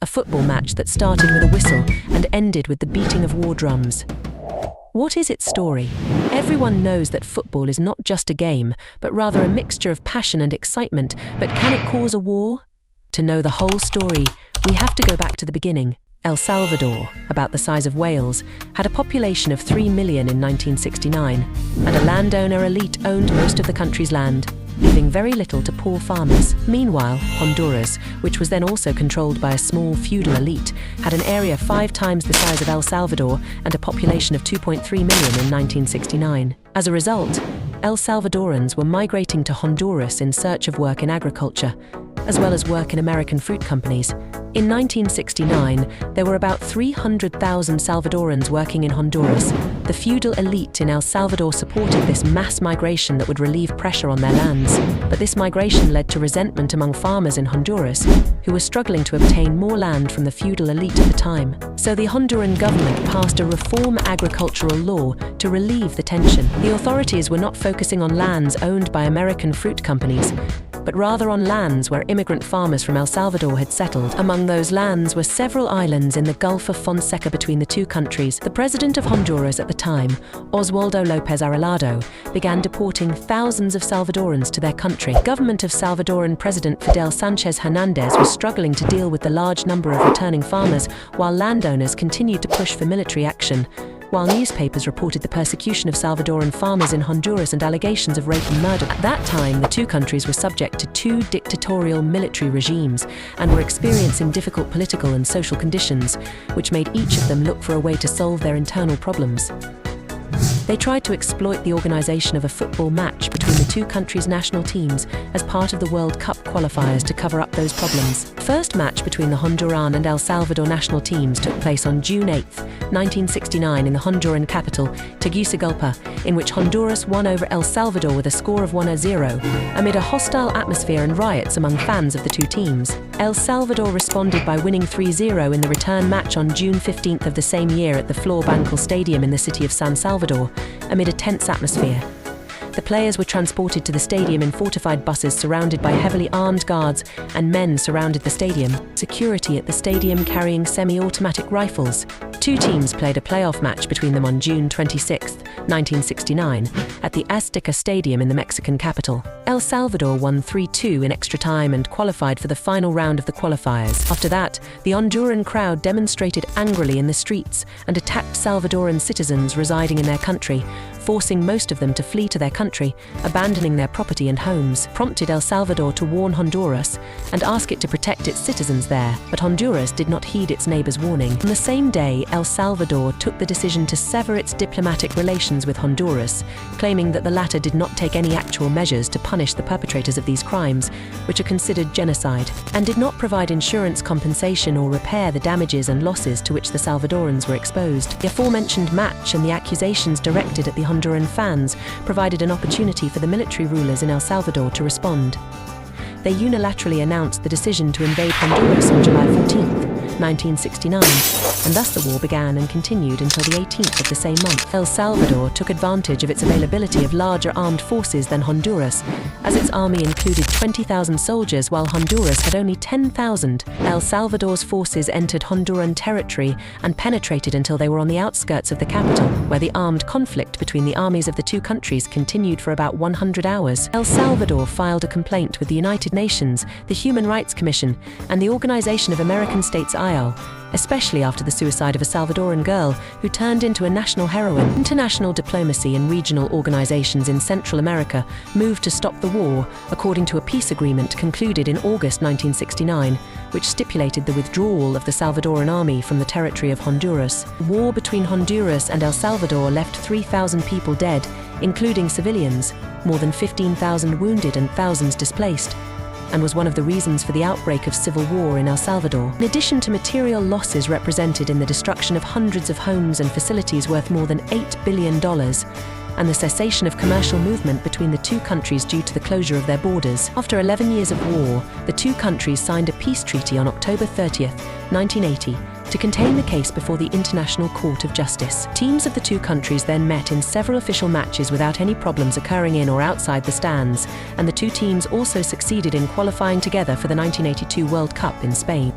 a football match that started with a whistle and ended with the beating of war drums. What is its story? Everyone knows that football is not just a game, but rather a mixture of passion and excitement, but can it cause a war? To know the whole story, we have to go back to the beginning. El Salvador, about the size of Wales, had a population of 3 million in 1969, and a landowner elite owned most of the country's land, leaving very little to poor farmers. Meanwhile, Honduras, which was then also controlled by a small feudal elite, had an area 5 times the size of El Salvador and a population of 2.3 million in 1969. As a result, El Salvadorans were migrating to Honduras in search of work in agriculture, as well as work in American fruit companies. In 1969, there were about 300,000 Salvadorans working in Honduras. The feudal elite in El Salvador supported this mass migration that would relieve pressure on their lands. But this migration led to resentment among farmers in Honduras, who were struggling to obtain more land from the feudal elite at the time. So the Honduran government passed a reform agricultural law to relieve the tension. The authorities were not focusing on lands owned by American fruit companies, but rather on lands where immigrant farmers from El Salvador had settled. Among those lands were several islands in the Gulf of Fonseca between the two countries. The president of Honduras at the time, Oswaldo López Arreglado, began deporting thousands of Salvadorans to their country. The government of Salvadoran President Fidel Sánchez Hernández was struggling to deal with the large number of returning farmers, while landowners continued to push for military action, while newspapers reported the persecution of Salvadoran farmers in Honduras and allegations of rape and murder. At that time, the two countries were subject to 2 dictatorial military regimes and were experiencing difficult political and social conditions, which made each of them look for a way to solve their internal problems. They tried to exploit the organization of a football match between the two countries' national teams as part of the World Cup qualifiers to cover up those problems. The first match between the Honduran and El Salvador national teams took place on June 8, 1969 in the Honduran capital, Tegucigalpa, in which Honduras won over El Salvador with a score of 1-0, amid a hostile atmosphere and riots among fans of the two teams. El Salvador responded by winning 3-0 in the return match on June 15 of the same year at the Flor Bancal Stadium in the city of San Salvador, amid a tense atmosphere. The players were transported to the stadium in fortified buses surrounded by heavily armed guards, and men surrounded the stadium. Security at the stadium carrying semi-automatic rifles. Two teams played a playoff match between them on June 26, 1969, at the Azteca Stadium in the Mexican capital. El Salvador won 3-2 in extra time and qualified for the final round of the qualifiers. After that, the Honduran crowd demonstrated angrily in the streets and attacked Salvadoran citizens residing in their country, forcing most of them to flee to their country, abandoning their property and homes. Prompted El Salvador to warn Honduras and ask it to protect its citizens there, but Honduras did not heed its neighbors' warning. On the same day, El Salvador took the decision to sever its diplomatic relations with Honduras, claiming that the latter did not take any actual measures to punish the perpetrators of these crimes, which are considered genocide, and did not provide insurance compensation or repair the damages and losses to which the Salvadorans were exposed. The aforementioned match and the accusations directed at the Honduran fans provided an opportunity for the military rulers in El Salvador to respond. They unilaterally announced the decision to invade Honduras on July 14, 1969, and thus the war began and continued until the 18th of the same month. El Salvador took advantage of its availability of larger armed forces than Honduras, as its army included 20,000 soldiers while Honduras had only 10,000. El Salvador's forces entered Honduran territory and penetrated until they were on the outskirts of the capital, where the armed conflict between the armies of the two countries continued for about 100 hours. El Salvador filed a complaint with the United Nations, the Human Rights Commission, and the Organization of American States-à, especially after the suicide of a Salvadoran girl who turned into a national heroine. International diplomacy and regional organizations in Central America moved to stop the war, according to a peace agreement concluded in August 1969, which stipulated the withdrawal of the Salvadoran army from the territory of Honduras. War between Honduras and El Salvador left 3,000 people dead, including civilians, more than 15,000 wounded and thousands displaced, and was one of the reasons for the outbreak of civil war in El Salvador. In addition to material losses represented in the destruction of hundreds of homes and facilities worth more than $8 billion, and the cessation of commercial movement between the two countries due to the closure of their borders. After 11 years of war, the two countries signed a peace treaty on October 30, 1980, to contain the case before the International Court of Justice. Teams of the two countries then met in several official matches without any problems occurring in or outside the stands, and the two teams also succeeded in qualifying together for the 1982 World Cup in Spain.